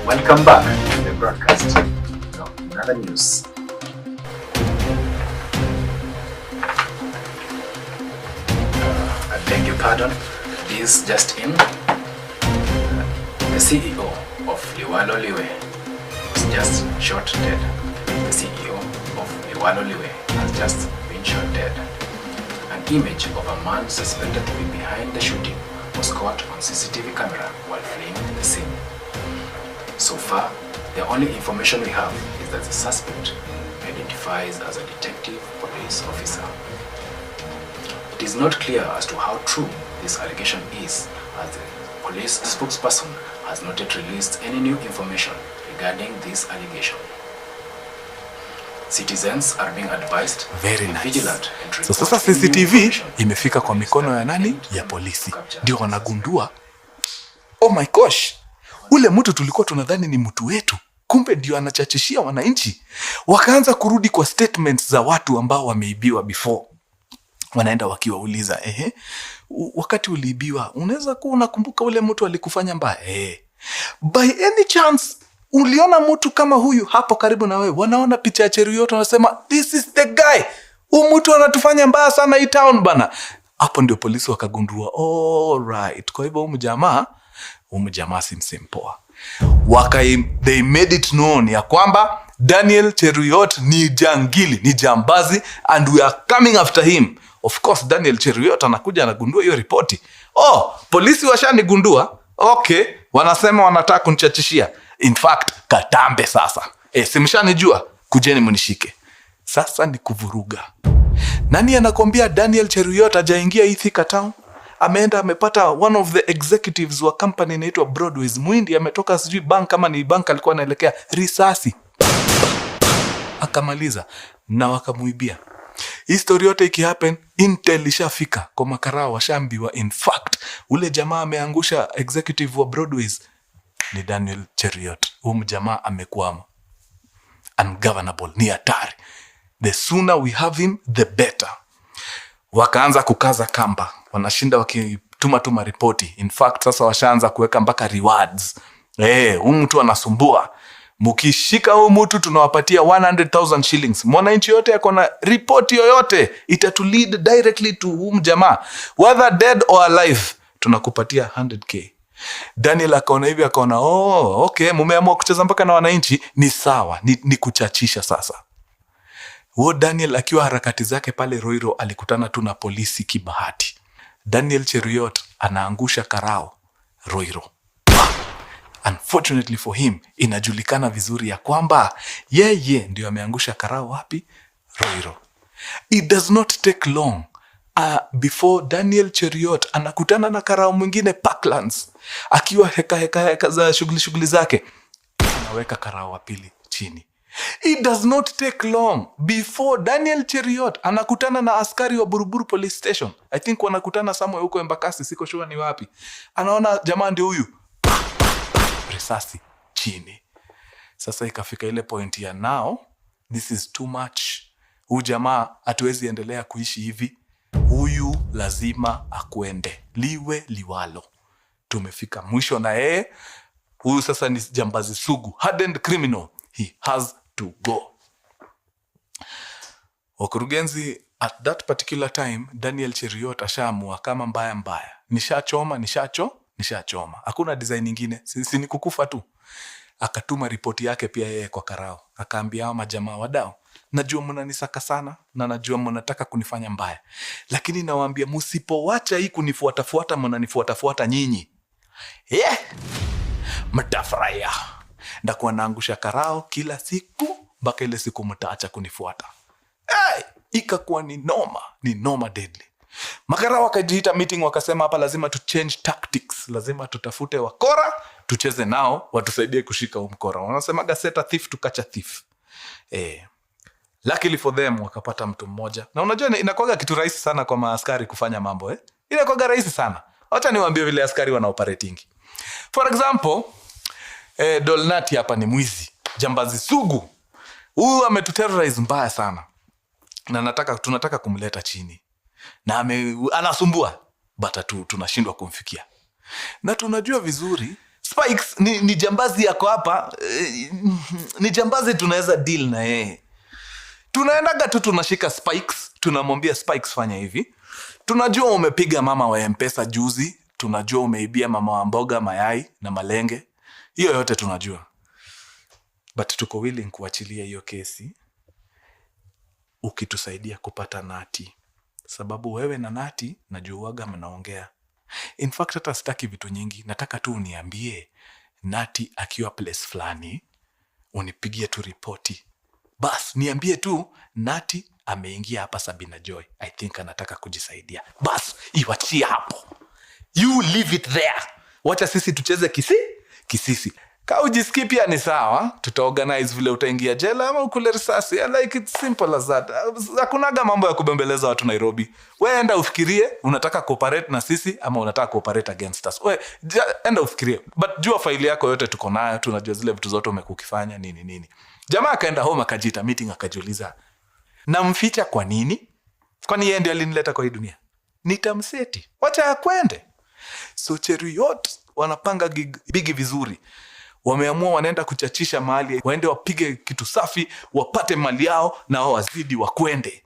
Welcome back to the broadcast. Now, another news. I beg your pardon. This just in. The CEO of Liwalo Liwe was just shot dead. The CEO of Liwalo Liwe has just been shot dead. An image of a man suspected to be behind the shooting was caught on CCTV camera while fleeing the scene. So far, the only information we have is that the suspect identifies as a detective police officer. It is not clear as to how true this allegation is, as the police spokesperson has not yet released any new information regarding this allegation. Citizens are being advised very to be nice. vigilant and So sasa CCTV imefika kwa mikono ya nani? Ya polisi. Ndio wanagundua, oh my gosh, ule mtu tulikuwa tunadhani ni mtu wetu, kumbe ndio anachachishia wananchi. Wakaanza kurudi kwa statements za watu ambao wameibiwa before. Wanaenda wakiwauliza, wakati uliibiwa, unaweza kuwa unakumbuka ule mtu alikufanya mbaya? By any chance, uliona mtu kama huyu hapo karibu na wewe? Wanaona picha ya Cheruiyot, wanasema, this is the guy. Huyu mtu anatufanya mbaya sana hii town bana. Hapo ndio polisi wakagundua, all right. Kwa hivyo huyu jamaa si msempoa. They made it known ya kwamba Daniel Cheruiyot ni jangili, ni jambazi, and we are coming after him. Of course, Daniel Cheruiyot anakuja anagundua hiyo ripoti. Polisi washanigundua. Okay, wanasema wanataka kunichachishia. In fact, katambe sasa. Simshanijua, kujeni munishike. Sasa ni kuvuruga. Nani anakwambia Daniel Cheruiyot hajaingia hii Thika town? Ameenda amepata one of the executives wa company inaitwa Broadways. Muhindi ametoka sijui bank, kama ni bank alikuwa anaelekea, risasi akamaliza na wakamuibia. History yote ikihappen, intel ishafika kwa makarao, washambiwa. In fact, ule jamaa ameangusha executive wa Broadways ni Daniel Cheruiyot. Jamaa amekuwa ungovernable, ni hatari. The sooner we have him, the better. Wakaanza kukaza kamba, wanashinda wakituma ripoti. In fact, sasa washaanza kuweka mpaka rewards. Mtu anasumbua, mukishika huyu mtu tunawapatia 100,000 shillings. Mwananchi yote yako na ripoti yoyote, itatu lead directly to jamaa, whether dead or alive, tunakupatia 100k. Daniel akaona hivi, akaona okay, mumeamua kucheza mpaka na wananchi, ni sawa, ni kuchachisha sasa. Daniel akiwa harakati zake pale Roiro alikutana tu na polisi kibahati. Daniel Cheruiyot anaangusha karao Roiro. Unfortunately for him, inajulikana vizuri ya kwamba yeye ndio ameangusha karao wapi? Roiro. It does not take long before Daniel Cheruiyot anakutana na karao mwingine Parklands, akiwa heka za shughuli zake, anaweka karao wa pili chini. It does not take long before Daniel Cheruiyot anakutana na askari wa Buruburu police station. I think wanakutana somewhere huko Embakasi, siko sure ni wapi. Anaona jamaa ndio huyu, risasi chini. Sasa ikafika ile point ya now, this is too much. Huyu jamaa hatuwezi endelea kuishi hivi. Huyu lazima akwende, liwe liwalo. Tumefika mwisho na yeye. Huyu sasa ni jambazi sugu, hardened criminal. He has to go. Wakurugenzi, at that particular time, Daniel Cheruiyot ashaamua kama mbaya. Nishachoma. Hakuna design nyingine. Si ni kukufa tu. Akatuma ripoti yake pia yeye kwa karao. Akaambia hawa majamaa, wadau, najua mnanisaka sana na najua mnataka kunifanya mbaya, lakini nawaambia msipowacha hii kunifuatafuata, mnanifuatafuata nyinyi, mtafurahia. Ndakuwa naangusha karao kila siku mpaka ile siku mtaacha kunifuata. Ikakuwa ni noma deadly. Makarao wakajiita meeting, wakasema hapa lazima tu change tactics, lazima tutafute wakora tucheze nao watusaidie kushika mkora. Wanasemaga set a thief to catch a thief. Luckily for them wakapata mtu mmoja. Na unajua inakuwa kitu rahisi sana kwa maaskari kufanya mambo. Inakuwa rahisi sana. Acha niwaambie vile askari wana operating. For example, Dolnati hapa ni mwizi, jambazi sugu. Huyu ametuterrorize mbaya sana. Na tunataka kumleta chini. Na anasumbua, but tunashindwa kumfikia. Na tunajua vizuri Spikes ni jambazi yako hapa. Ni jambazi tunaweza deal na yeye. Tunaendaga tu tunashika Spikes, tunamwambia Spikes fanya hivi. Tunajua umepiga mama wa M-Pesa juzi, tunajua umeibia mama wa mboga mayai na malenge. Hiyo yote tunajua. But tuko willing kuachilia hiyo kesi ukitusaidia kupata Nati. Sababu wewe na Nati najuaga mnaongea. In fact hata sitaki vitu nyingi, nataka tu uniambie Nati akiwa place fulani, unipigie tu ripoti. Bas, niambie tu Nati ameingia hapa Sabina Joy. I think anataka kujisaidia. Bas, iwachie hapo. You leave it there. Wacha sisi tucheze kisisi. Ka ujisikii pia ni sawa, tutaorganize vile utaingia jela ama ukule risasi. Like it's simple as that. Hakunaga mambo ya kubembeleza watu Nairobi. Wewe enda ufikirie unataka cooperate na sisi ama unataka cooperate against us. Wewe enda ufikirie. But jua faili yako yote tuko nayo, tunajua zile vitu zote umekukifanya nini. Jamaa akaenda home akajiita meeting akajiuliza, namficha kwa nini? Kwani yeye ndiye alinileta kwa hii dunia? Nitamseti. Wacha akwende. So Cheruiyot wanapanga bigi vizuri. Wameamua wanaenda kuchachisha mahali, waende wapige kitu safi, wapate mali yao na wao wazidi wakwende.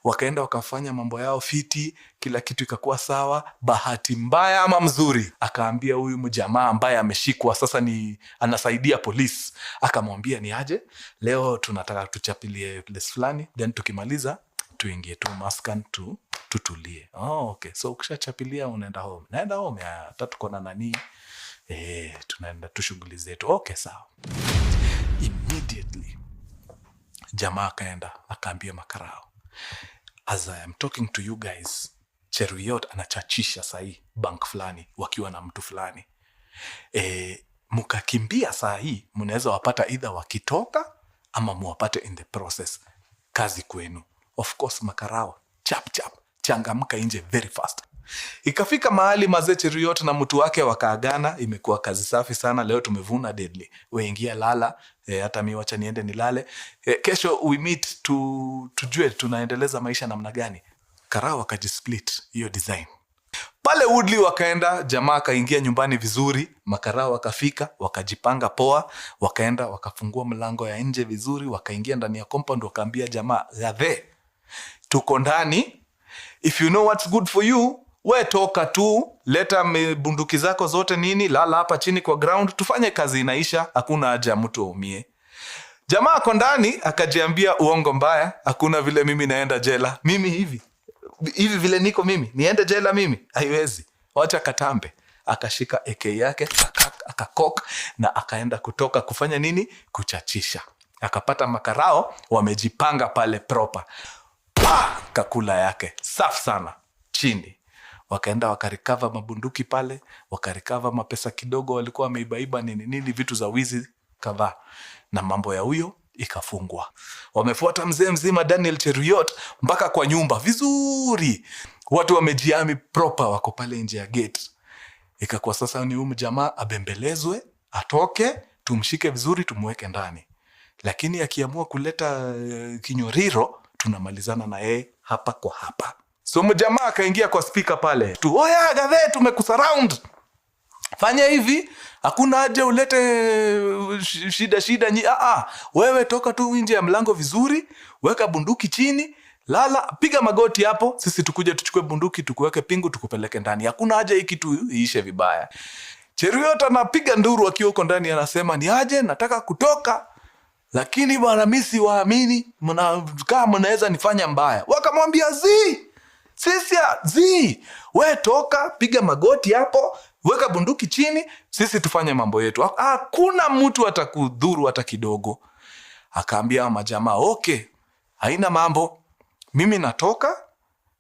Wakaenda wakafanya mambo yao fiti, kila kitu ikakuwa sawa. Bahati mbaya ama mzuri, akaambia huyu mjamaa ambaye ameshikwa sasa ni anasaidia polisi, akamwambia ni aje, leo tunataka tuchapilie place fulani, then tukimaliza tuingie tu maskan tutulie. Okay. So ukishachapilia unaenda home. Naenda home, hata tuko na nani? Tunaenda tu shughuli zetu. Okay, sawa. Immediately jamaa akaenda akaambia makarao, as I am talking to you guys, Cheruiyot anachachisha sahi bank fulani wakiwa na mtu fulani. Mukakimbia sahi, mnaweza wapata either wakitoka ama muwapate in the process. Kazi kwenu. Of course makarao, chap changamka nje very fast. Ikafika mahali mazee Cheruiyot na mtu wake wakaagana. Imekuwa kazi safi sana, leo tumevuna deadly. We ingia lala, hata mimi wacha niende nilale. Kesho we meet tujue tunaendeleza maisha namna gani. Karao wakajisplit hiyo design. Pale Woodley wakaenda, jamaa akaingia nyumbani vizuri, makarao wakafika, wakajipanga poa, wakaenda wakafungua mlango ya nje vizuri, wakaingia ndani ya compound, wakaambia jamaa, "Gathe, tuko ndani. If you know what's good for you, we toka tu, leta bunduki zako zote nini, lala hapa chini kwa ground, tufanye kazi inaisha, hakuna haja mtu aumie." Jamaa ako ndani akajiambia uongo mbaya, hakuna vile mimi naenda jela. Mimi hivi vile niko mimi, niende jela mimi? Haiwezi. Wacha katambe. Akashika AK yake, akakok na akaenda kutoka kufanya nini? Kuchachisha. Akapata makarao wamejipanga pale proper. Kakula yake safi sana chini. Wakaenda wakarikava mabunduki pale, wakarikava mapesa kidogo walikuwa wameibaiba nini vitu za wizi kadhaa, na mambo ya huyo ikafungwa. Wamefuata mzee mzima Daniel Cheruiyot mpaka kwa nyumba vizuri. Watu wamejiami proper, wako pale nje ya gate. Ikakuwa sasa ni huyu jamaa abembelezwe, atoke, tumshike vizuri, tumweke ndani. Lakini akiamua kuleta kinyoriro, tunamalizana na yeye hapa kwa hapa. So mjamaa akaingia kwa speaker pale tu, "Oya Gathe, tumekusurround. Fanya hivi, hakuna haja ulete shida wewe toka tu nje ya mlango vizuri, weka bunduki chini, lala, piga magoti hapo, sisi tukuje tuchukue bunduki, tukuweke pingu, tukupeleke ndani. Hakuna haja hii kitu iishe vibaya." Cheruiyot anapiga nduru akiwa huko ndani, anasema, "Ni aje, nataka kutoka. Lakini bwana mimi siwaamini, kama mnaweza nifanya mbaya." Wakamwambia, "Sisi wewe toka, piga magoti hapo, weka bunduki chini, sisi tufanye mambo yetu. Hakuna mtu atakudhuru hata kidogo." Akaambia majamaa, "Okay, haina mambo. Mimi natoka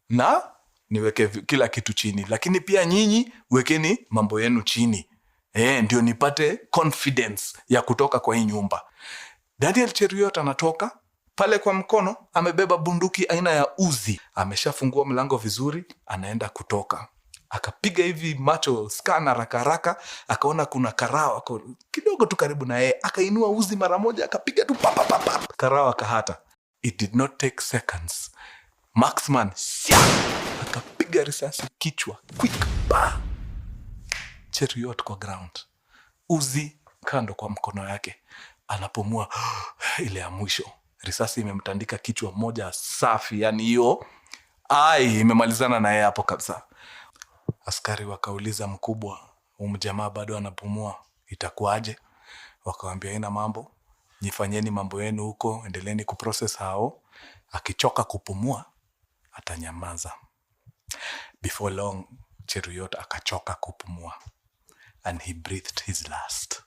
na niweke kila kitu chini, lakini pia nyinyi wekeni mambo yenu chini. Ndio nipate confidence ya kutoka kwa hii nyumba." Daniel Cheruiyot anatoka pale kwa mkono, amebeba bunduki aina ya Uzi. Ameshafungua mlango vizuri, anaenda kutoka. Akapiga hivi macho scan haraka, akaona kuna karao ako kidogo tu karibu na yeye. Akainua Uzi mara moja, akapiga tu pap. Karao akahata. It did not take seconds. Marksman akapiga risasi kichwa quick. Cheruiyot kwa ground. uzi kando kwa mkono yake, anapumua ile ya mwisho. Risasi imemtandika kichwa moja safi, yani hiyo imemalizana na yeye hapo kabisa. Askari wakauliza mkubwa, jamaa bado anapumua, itakuwaje? Wakawambia ina mambo, nyifanyeni mambo yenu huko, endeleeni kuprocess hao, akichoka kupumua atanyamaza. Before long, Cheruiyot akachoka kupumua and he breathed his last.